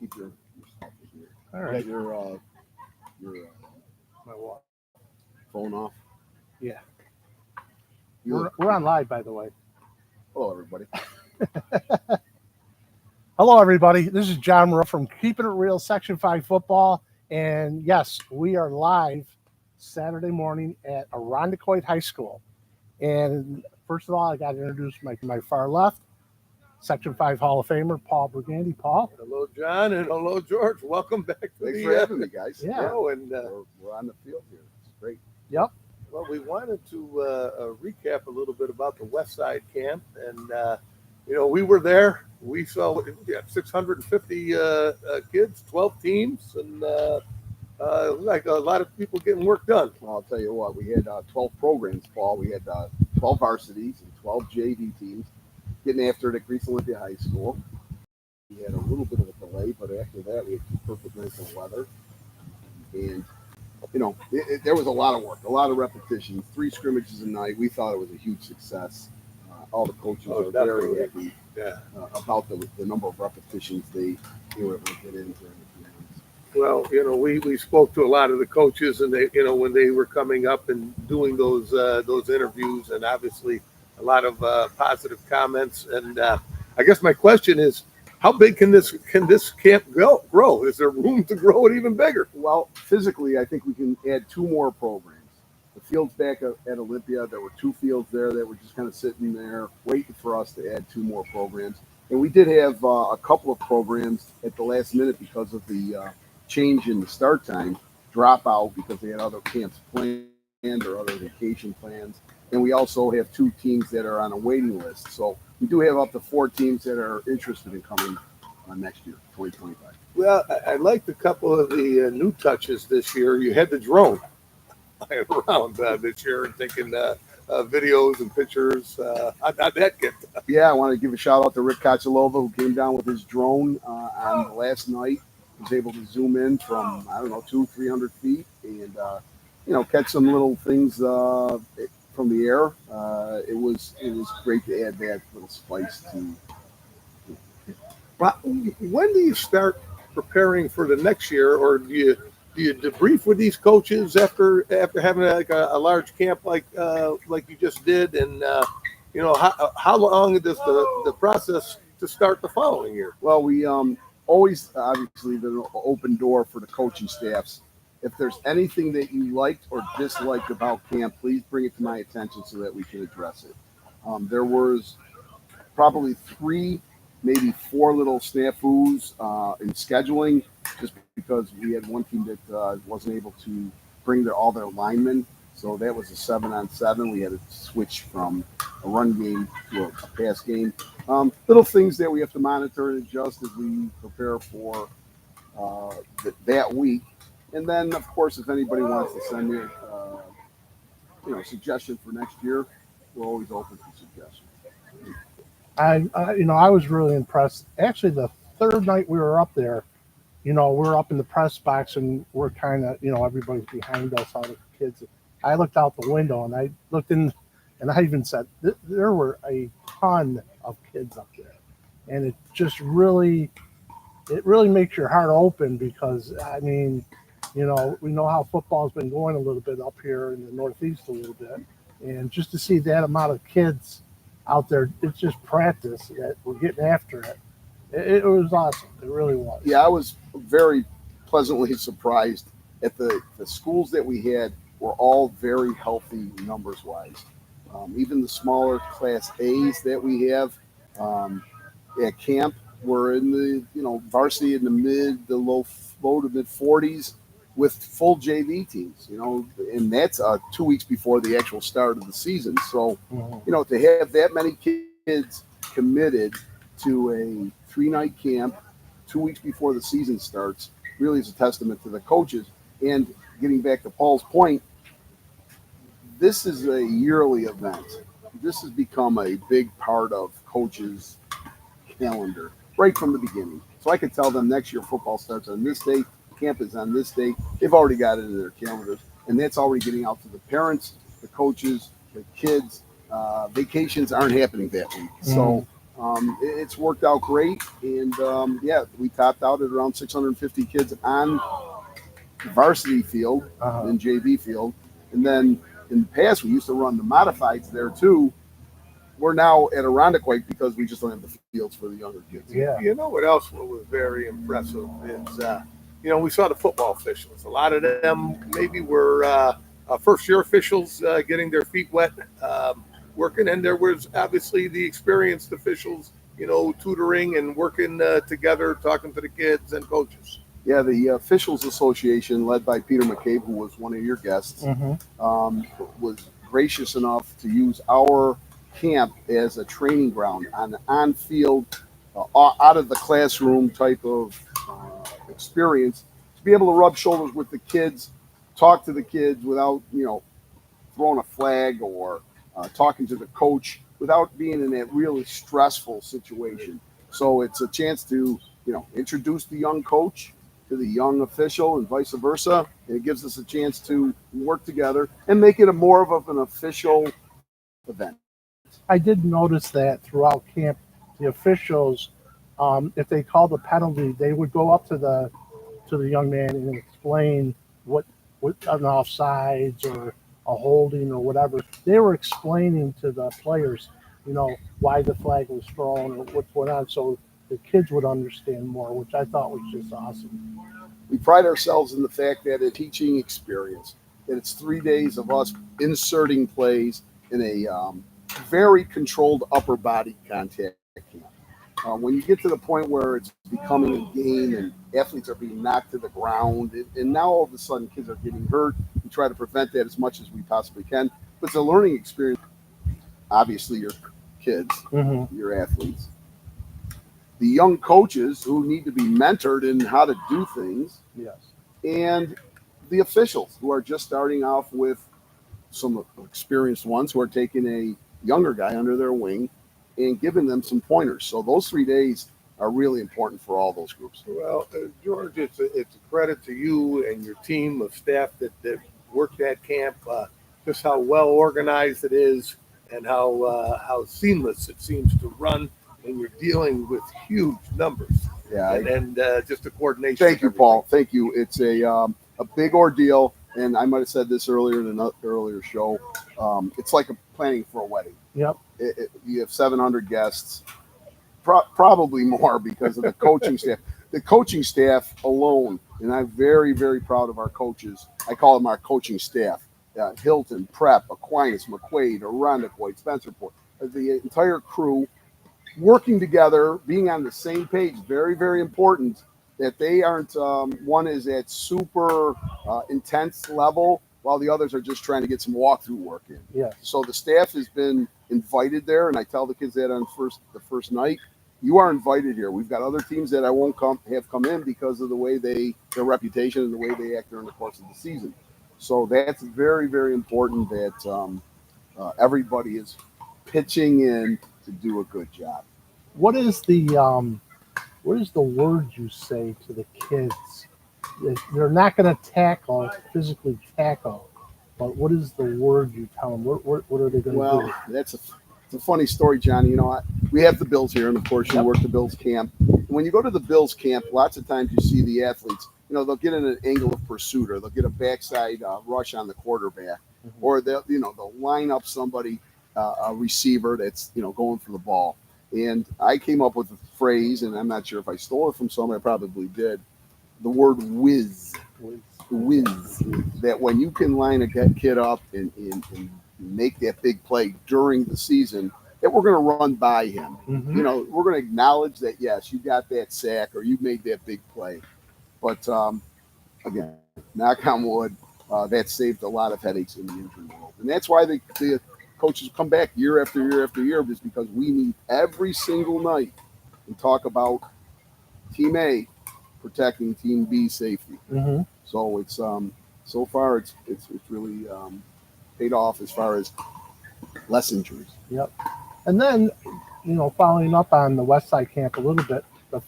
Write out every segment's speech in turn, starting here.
keep your stuff in here. All right. Your My what? phone off. Yeah. You We're on live, by the way. Hello, everybody. Hello, everybody. This is John Ruff from Keeping It Real Section 5 Football. And yes, we are live Saturday morning at Irondequoit High School. And first of all, I got to introduce my far left, Section 5 Hall of Famer, Paul Brigandi. Paul. Hello, John, and hello, George. Welcome back to Thanks for having me, guys. Yeah. show. And We're on the field here. It's great. Yep. well, we wanted to recap a little bit about the West Side Camp, and we were there. We saw 650 kids, 12 teams, and like a lot of people getting work done. Well, I'll tell you what. We had 12 programs, Paul. We had 12 varsities and 12 JV teams getting after it at Greece Olympia High School. We had a little bit of a delay, but after that, we had perfect nights of weather. And, there was a lot of work, a lot of repetitions, 3 scrimmages a night. We thought it was a huge success. All the coaches are very happy about the number of repetitions they were able to get in during the games. Well, we spoke to a lot of the coaches, and they, when they were coming up and doing those interviews, and obviously a lot of positive comments. And I guess my question is, how big can this camp grow? Is there room to grow it even bigger? Well, physically, I think we can add 2 more programs. The fields back at Olympia, there were 2 fields there that were just kind of sitting there waiting for us to add 2 more programs. And we did have a couple of programs at the last minute because of the change in the start time drop out because they had other camps planned or other vacation plans. And we also have 2 teams that are on a waiting list. So we do have up to 4 teams that are interested in coming next year, 2025. Well, I liked a couple of the new touches this year. You had the drone around this year and taking videos and pictures. How'd that get done? Yeah, I want to give a shout out to Rick Kachalova, who came down with his drone on the last night. He was able to zoom in from, 200-300 feet and, catch some little things from the air. It was great to add that little spice to. Well, when do you start preparing for the next year, or do you debrief with these coaches after having like a large camp like you just did, and how long does the process to start the following year? Well, we always obviously the open door for the coaching staffs. If there's anything that you liked or disliked about camp, please bring it to my attention so that we can address it. There was probably 3, maybe 4 little snafus in scheduling, just because we had one team that wasn't able to bring all their linemen. So that was a 7-on-7. We had to switch from a run game to a pass game. Little things that we have to monitor and adjust as we prepare for that week. And then, of course, if anybody wants to send me a suggestion for next year, we're always open for suggestions. I was really impressed. Actually, the third night we were up there, we're up in the press box and we're kind of, everybody's behind us, all the kids. I looked out the window and I looked in, and I even said there were a ton of kids up there, and it just really makes your heart open because we know how football's been going a little bit up here in the Northeast a little bit, and just to see that amount of kids out there, it's just practice that we're getting after it. It was awesome. It really was. Yeah, I was very pleasantly surprised at the schools that we had were all very healthy numbers wise. Even the smaller Class A's that we have at camp were in the varsity in the low to mid 40s with full JV teams. And that's 2 weeks before the actual start of the season. So to have that many kids committed to a 3-night camp 2 weeks before the season starts really is a testament to the coaches. And getting back to Paul's point, this is a yearly event. This has become a big part of coaches' calendar right from the beginning. So I could tell them next year football starts on this date, camp is on this date. They've already got it in their calendars, and that's already getting out to the parents, the coaches, the kids. Vacations aren't happening that week. So It's worked out great, and yeah, we topped out at around 650 kids on varsity field Uh-huh. and JV field, and then in the past we used to run the modifieds there too. We're now at Irondequoit because we just don't have the fields for the younger kids. Yeah. You know what else was very impressive is, we saw the football officials. A lot of them maybe were first year officials getting their feet wet, working, and there was obviously the experienced officials, tutoring and working together, talking to the kids and coaches. Yeah, the Officials Association, led by Peter McCabe, who was one of your guests, Mm-hmm. was gracious enough to use our camp as a training ground on field, out of the classroom type of experience to be able to rub shoulders with the kids, talk to the kids without throwing a flag or talking to the coach without being in that really stressful situation. So it's a chance to introduce the young coach to the young official and vice versa. And it gives us a chance to work together and make it a more of an official event. I did notice that throughout camp, the officials, if they called a penalty, they would go up to the young man and explain what an offsides or a holding or whatever. They were explaining to the players, why the flag was thrown or what's going on, so the kids would understand more, which I thought was just awesome. We pride ourselves in the fact that a teaching experience, that it's 3 days of us inserting plays in a very controlled upper body contact camp. When you get to the point where it's becoming a game and athletes are being knocked to the ground, and now all of a sudden kids are getting hurt, we try to prevent that as much as we possibly can. But it's a learning experience. Obviously, your kids, Mm-hmm. your athletes, the young coaches who need to be mentored in how to do things, Yes. and the officials who are just starting off with some experienced ones who are taking a younger guy under their wing and giving them some pointers. So those 3 days are really important for all those groups. Well, George, it's a credit to you and your team of staff that worked that camp. Just how well organized it is, and how seamless it seems to run when you're dealing with huge numbers. Yeah. And just the coordination. Thank you, Paul. Thank you. It's a big ordeal, and I might have said this earlier in an earlier show. It's like planning for a wedding. Yep. You have 700 guests, probably more because of the coaching staff. The coaching staff alone, and I'm very, very proud of our coaches. I call them our coaching staff. Hilton, Prep, Aquinas, McQuaid, Irondequoit, Spencerport, the entire crew working together, being on the same page. Very, very important that they aren't, one is at super intense level while the others are just trying to get some walkthrough work in. Yes. So the staff has been invited there, and I tell the kids that on the first night, you are invited here. We've got other teams that I won't have come in because of the way their reputation and the way they act during the course of the season. So that's very, very important that everybody is pitching in to do a good job. What is the word you say to the kids? They're not going to physically tackle, but what is the word you tell them? What are they going to do? Well, it's a funny story, Johnny. We have the Bills here, and of course, you work the Bills camp. When you go to the Bills camp, lots of times you see the athletes. They'll get in an angle of pursuit, or they'll get a backside rush on the quarterback, or they'll line up somebody, a receiver that's going for the ball. And I came up with a phrase, and I'm not sure if I stole it from somewhere. I probably did. The word whiz. Whiz. That when you can line a kid up and make that big play during the season, that we're going to run by him. Mm-hmm. We're going to acknowledge that, yes, you got that sack or you made that big play. But again, knock on wood, that saved a lot of headaches in the injury world. And that's why the coaches come back year after year after year, is because we meet every single night and talk about Team A protecting Team B's safety. Mm-hmm. So it's so far it's really paid off as far as less injuries. Yep. And then, following up on the West Side camp a little bit, the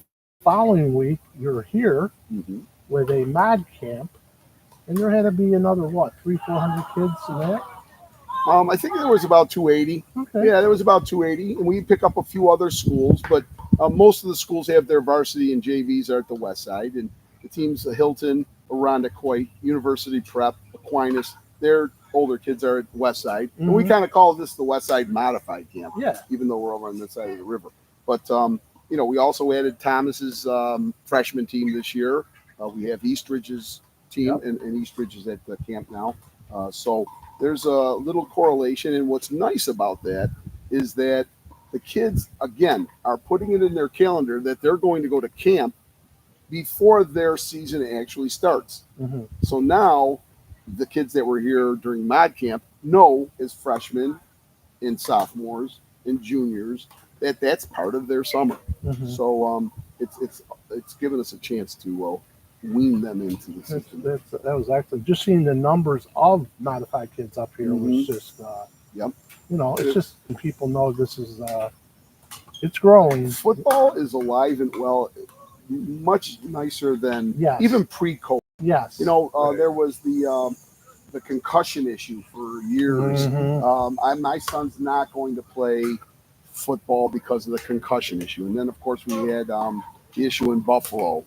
following week you're here with a mod camp, and there had to be another 300-400 kids in that. I think there was about 280. Okay. Yeah, there was about 280, and we pick up a few other schools, but most of the schools have their varsity and JVs are at the west side, and the teams Hilton, Arundecoit, University Prep, Aquinas, their older kids are at the west side, and we Mhm. kind of call this the west side modified camp, Yeah. even though we're over on this side of the river. But we also added Thomas's freshman team this year. We have Eastridge's team, Yep. and Eastridge is at the camp now. So there's a little correlation. And what's nice about that is that the kids, again, are putting it in their calendar that they're going to go to camp before their season actually starts. Hmm. So now the kids that were here during mod camp know as freshmen and sophomores and juniors that that's part of their summer. Hmm. So it's given us a chance to wean them into the season. That was excellent. Just seeing the numbers of modified kids up here was Mhm. just, Yep. it's just people know this is, it's growing. Football is alive and well, much nicer than Yes. even pre-COVID. Yes. Right. There was the concussion issue for years. Mhm. My son's not going to play football because of the concussion issue, and then of course we had the issue in Buffalo,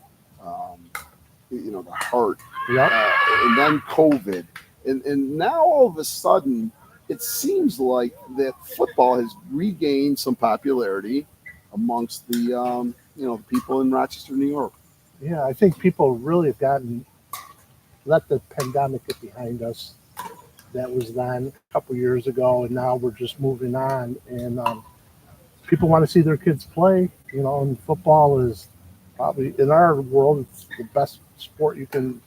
the heart, Yep. and then COVID, and now all of a sudden it seems like that football has regained some popularity amongst the people in Rochester, New York. Yeah, I think people really have let the pandemic get behind us. That was then a couple years ago, and now we're just moving on. And people want to see their kids play, and football is probably, in our world, it's the best sport you can,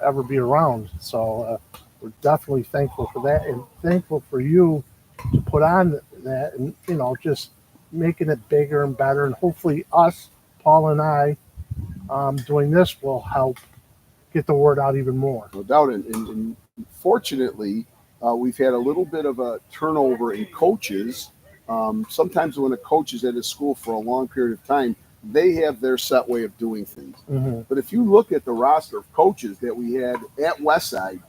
ever be around. So we're definitely thankful for that, and thankful for you to put on that, and just making it bigger and better. And hopefully, us, Paul and I, doing this will help get the word out even more. No doubt. And fortunately, we've had a little bit of a turnover in coaches. Sometimes when a coach is at a school for a long period of time, they have their set way of doing things. Hmm. But if you look at the roster of coaches that we had at Westside,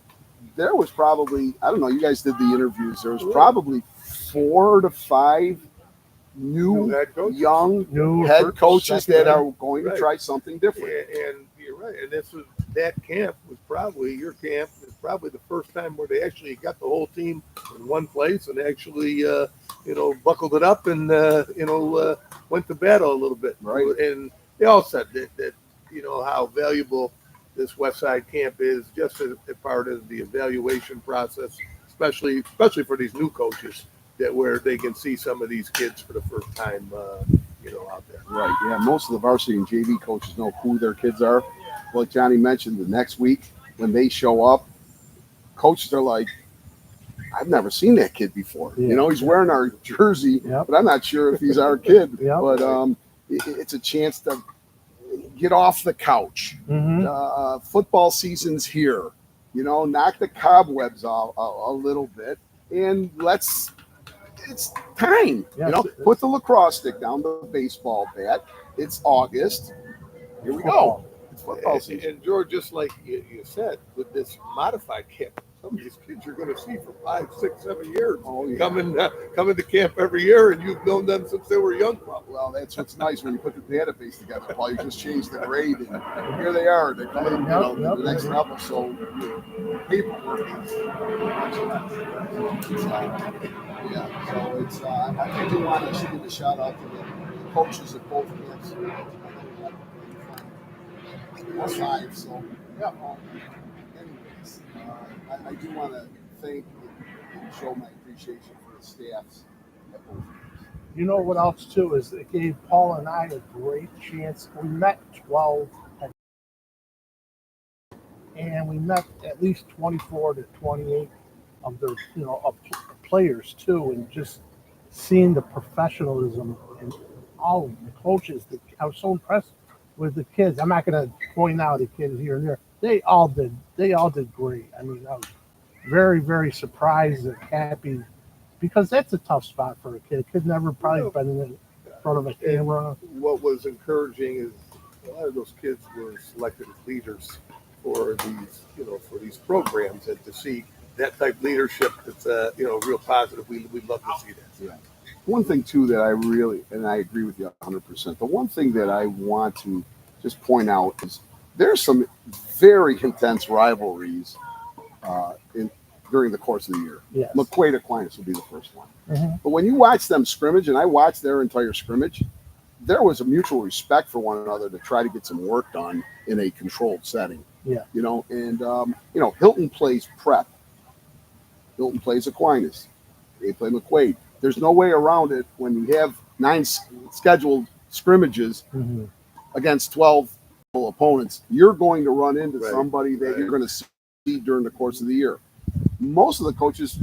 there was probably, I don't know, you guys did the interviews, there was probably 4 to 5 new, young New head coaches that second- are going to Right. try something different. And you're right. And that camp was probably your camp is probably the first time where they actually got the whole team in one place and actually buckled it up and went to battle a little bit. Right. And they all said that how valuable this West Side camp is just as a part of the evaluation process, especially for these new coaches that where they can see some of these kids for the first time out there. Right. Yeah. Most of the varsity and JV coaches know who their kids are. Like Johnny mentioned, the next week when they show up, coaches are like, I've never seen that kid before. Yeah. He's wearing our jersey, Yep. but I'm not sure if he's our kid. Yep. But it's a chance to get off the couch. Hmm. Football season's here. Knock the cobwebs off a little bit, and it's time. Yes. Put the lacrosse stick down, the baseball bat. It's August. Here we go. It's football season. And George, just like you said, with this modified camp, some of these kids you're going to see for 5, 6, 7 years. Oh, yeah. Coming to camp every year, and you've known them since they were young. Probably. Well, that's what's nice when you put the database together, Paul. You just change the grade, and here they are. They're coming, Yep. the next level. So paperwork is yeah. So it's I do want to give a shout out to the coaches at both camps. All 5. So yeah. Anyways, I do want to thank and show my appreciation for the staffs at both camps. You know what else too is it gave Paul and I a great chance. We met 12, and we met at least 24 to 28 of their of players too, and just seeing the professionalism and all the coaches. I was so impressed with the kids. I'm not going to point out the kids here and there. They all did great. I mean, I was very, very surprised and happy because that's a tough spot for a kid. A kid never probably been in front of a camera. What was encouraging is a lot of those kids were selected as leaders for these programs, and to see that type of leadership that's real positive. We'd love to see that. Yeah. One thing too that I really, and I agree with you 100%. The one thing that I want to just point out is there's some very intense rivalries in during the course of the year. Yes. McQuaid Aquinas will be the first one. Mhm. But when you watch them scrimmage, and I watched their entire scrimmage, there was a mutual respect for one another to try to get some work done in a controlled setting. Yeah. And Hilton plays Prep. Hilton plays Aquinas. They play McQuaid. There's no way around it when you have 9 scheduled scrimmages Mhm. against 12 opponents. You're going to run into Right. somebody that Right. you're going to see during the course of the year. Most of the coaches,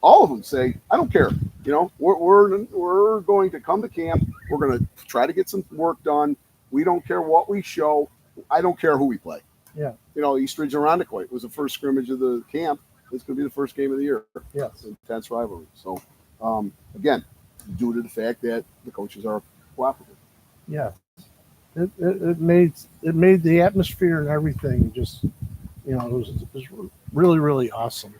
all of them say, I don't care. We're going to come to camp. We're going to try to get some work done. We don't care what we show. I don't care who we play. Yeah. Eastridge and Rondequoit was the first scrimmage of the camp. It's going to be the first game of the year. Yes. Intense rivalry. So, again, due to the fact that the coaches are cooperative. Yeah. It made the atmosphere and everything just, it was really, really awesome.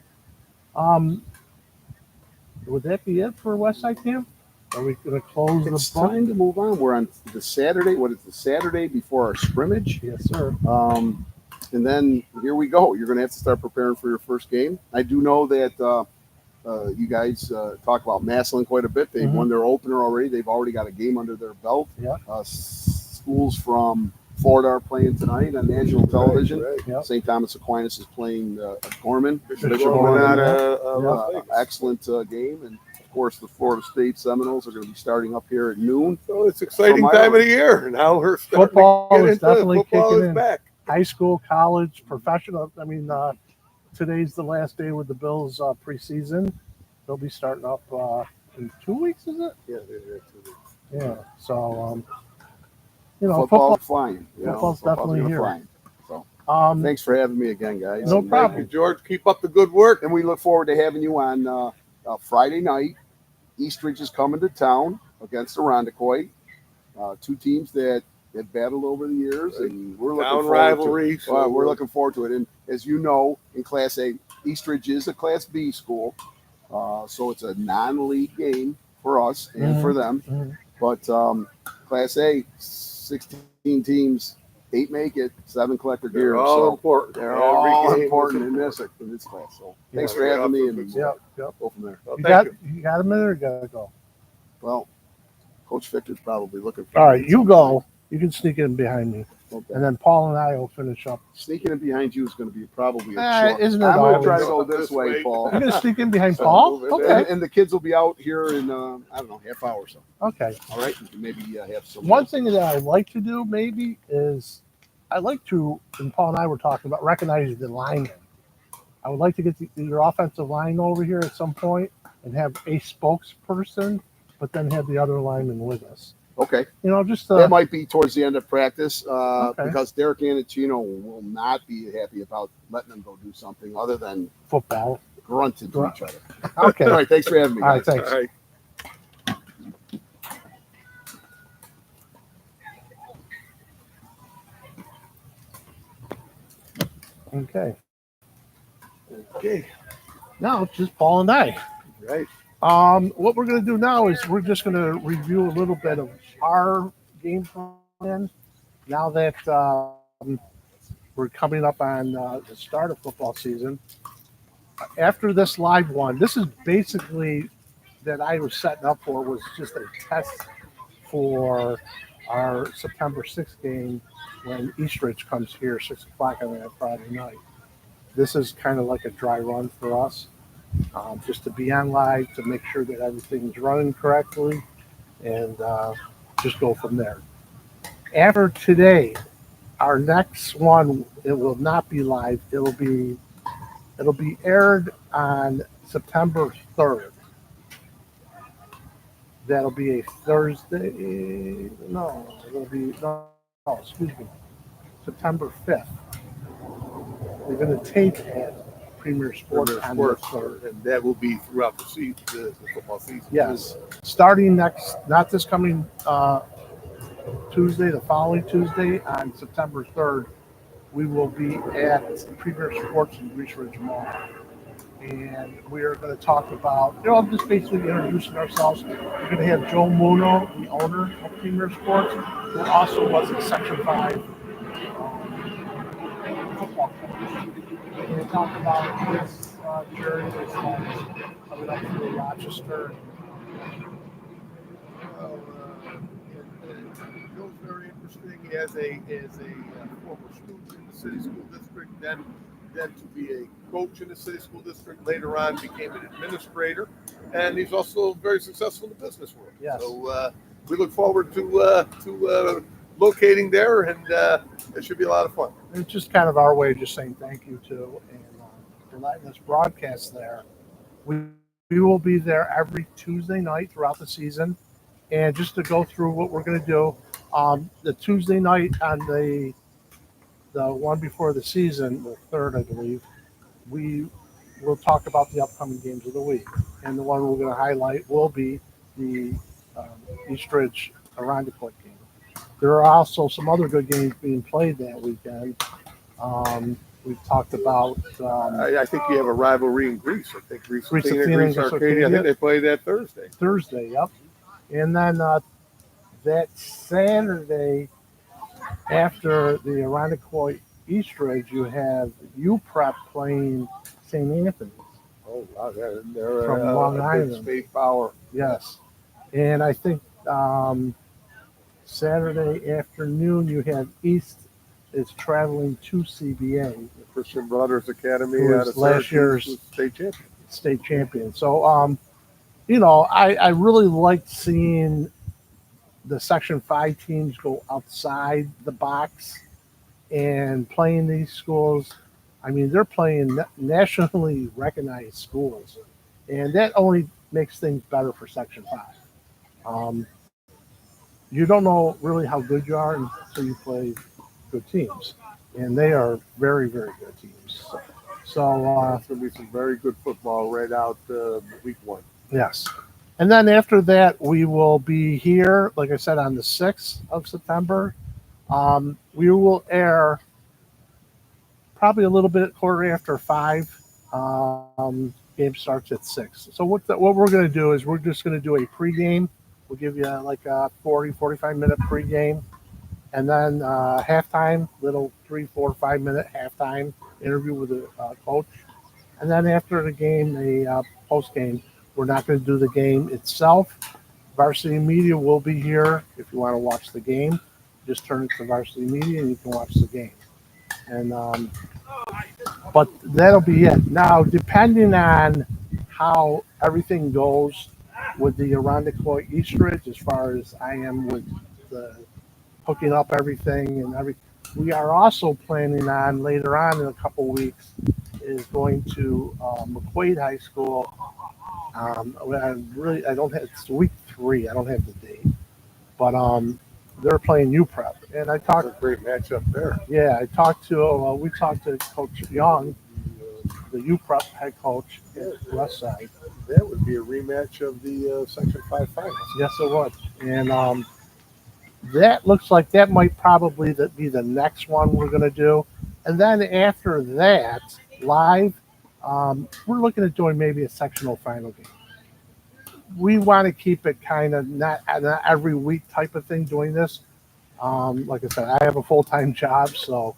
Would that be it for Westside Camp? Are we going to close It's the book? time to move on. We're on the Saturday. What is the Saturday before our scrimmage? Yes, sir. And then here we go. You're going to have to start preparing for your first game. I do know that you guys talk about Massillon quite a bit. They've won their opener already. They've already got a game under their belt. Yeah. Schools from Florida are playing tonight on national television. Right. Yep. St. Thomas Aquinas is playing Gorman. Bishop Gorman out out of Las Vegas. Excellent game. And, of course, the Florida State Seminoles are going to be starting up here at noon. So it's exciting time of the year. Now we're starting Football to get is into it. definitely Football kicking is in. back. High school, college, professional. Today's the last day with the Bills preseason. They'll be starting up in 2 weeks, is it? Yeah, they're 2 weeks. Yeah. So, Football flying. Football's definitely gonna here. fly. So football. thanks for having me again, guys. No And, problem. Thank you, George. Keep up the good work. And we look forward to having you on Friday night. Eastridge is coming to town against the Rondequoit. 2 teams that have battled over the years, and we're looking Town forward rivalry. to it. We're looking forward to it. And as you know, in Class A, Eastridge is a Class B school, so it's a non-league game for us and for them. Mhm. But Class A, 16 teams, 8 make it, 7 collect their gear. They're all So important. they're Every all game is important in this class. So thanks Yeah. for having me, and Yep. Yep. go from there. Well, You thank got you got a minute or gotta go? Well, Coach Victor's probably looking for All me right, at you some go. You can sneak in behind me, point. Okay. and then Paul and I will finish up. Sneaking in behind you is going to be probably a short. Isn't it I'm going to always? try to go this way, Paul. You're gonna sneak in behind Paul? Okay. And the kids will be out here in I don't know, half hour or so. Okay. All right, maybe have some. One thing that I like to do maybe is I like to, and Paul and I were talking about recognizing the linemen. I would like to get your offensive line over here at some point and have a spokesperson, but then have the other linemen with us. Okay, Just that might be towards the end of practice Okay. because Derek Anacino will not be happy about letting them go do something other than football. grunt to each other. Okay. All right, thanks for having me. All right, guys. thanks. All right. Okay. Okay. Now it's just Paul and I. Right. What we're going to do now is we're just going to review a little bit of our game plan now that we're coming up on the start of football season. After this live one, this is basically that I was setting up for was just a test for our September 6th game when Eastridge comes here 6 o'clock on that Friday night. This is kind of like a dry run for us. Just to be on live to make sure that everything's running correctly and just go from there. After today, our next one, it will not be live. It'll be aired on September 3rd. That'll be a Thursday. No, it'll be excuse me. September 5th. We're going to tape at Premier Sports on the 3rd. And that will be throughout the season, the football season. Yes, starting not this coming Tuesday, the following Tuesday on September 3rd, we will be at Premier Sports in Greece Ridge Mall. And we are going to talk about, just basically introducing ourselves. We're going to have Joe Muno, the owner of Premier Sports, who also was a Section 5 football coach. We're going to talk about his journey as far as coming up through Rochester. Well, Joe's very interesting as a former student in the city school district, then to be a coach in the city school district. Later on, became an administrator, and he's also very successful in the business world. Yes. So we look forward to locating there, and it should be a lot of fun. It's just kind of our way of just saying thank you to and for letting us broadcast there. We will be there every Tuesday night throughout the season. And just to go through what we're going to do, the Tuesday night on the one before the season, the third, I believe, we will talk about the upcoming games of the week. And the one we're going to highlight will be the East Ridge Irondequoit game. There are also some other good games being played that weekend. We've talked about. I think you have a rivalry in Greece. I think Greece Athena, Greece Arcadia. I think they play that Thursday. Thursday, yep. And then that Saturday, after the Irondequoit East Ridge, you have UPrep playing St. Anthony's. Oh, wow. They're From Long Island. State power. Yes. And I think Saturday afternoon, you have East is traveling to CBA. The Christian Brothers Academy Who out was of last Syracuse year's was state champion. State champion. So, I really liked seeing the Section 5 teams go outside the box and playing these schools. I mean, they're playing nationally recognized schools, and that only makes things better for Section 5. You don't know really how good you are until you play good teams, and they are very, very good teams. So It's going to be some very good football right out week one. yes. And then after that, we will be here, like I said, on the 6th of September. We will air probably a little bit quarter after 5. Game starts at 6. So what we're going to do is we're just going to do a pregame. We'll give you like a 45-minute pregame. And then halftime, little 3, 4, 5-minute halftime interview with the coach. And then after the game, a post game. We're not going to do the game itself. Varsity Media will be here if you want to watch the game. Just turn it to Varsity Media and you can watch the game. And but that'll be it. Now, depending on how everything goes with the Irondequoit East Ridge, as far as I am with the hooking up everything and we are also planning on later on in a couple weeks is going to McQuaid High School. I don't have, it's week 3. I don't have the date, but they're playing UPrep, and I talked. A great matchup there. Yeah, we talked to Coach Young, the UPrep head coach at West Side. That would be a rematch of the Section 5 finals. Yes, it would, and that looks like that might probably be the next one we're going to do, and then after that, live. We're looking at doing maybe a sectional final game. We want to keep it kind of not every week type of thing doing this. Like I said, I have a full-time job, so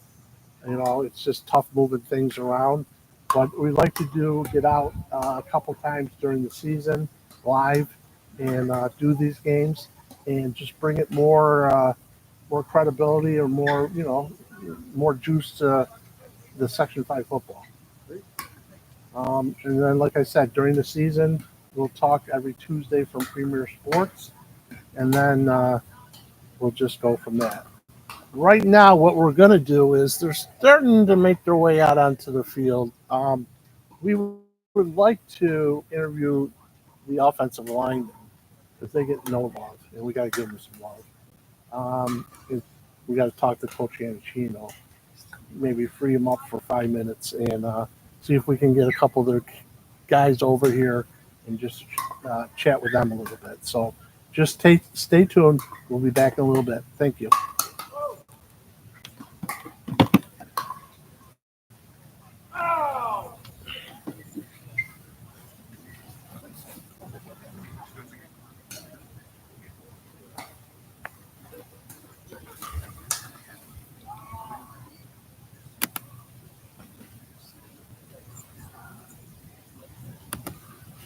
it's just tough moving things around. But we like to get out a couple times during the season live and do these games and just bring it more credibility or more juice to the Section 5 football. And then, like I said, during the season, we'll talk every Tuesday from Premier Sports, and then we'll just go from that. Right now, what we're going to do is they're starting to make their way out onto the field. We would like to interview the offensive linemen because they get no love, and we got to give them some love. We got to talk to Coach Anacino, maybe free him up for 5 minutes and see if we can get a couple of their guys over here and just chat with them a little bit. So just stay tuned. We'll be back in a little bit. Thank you.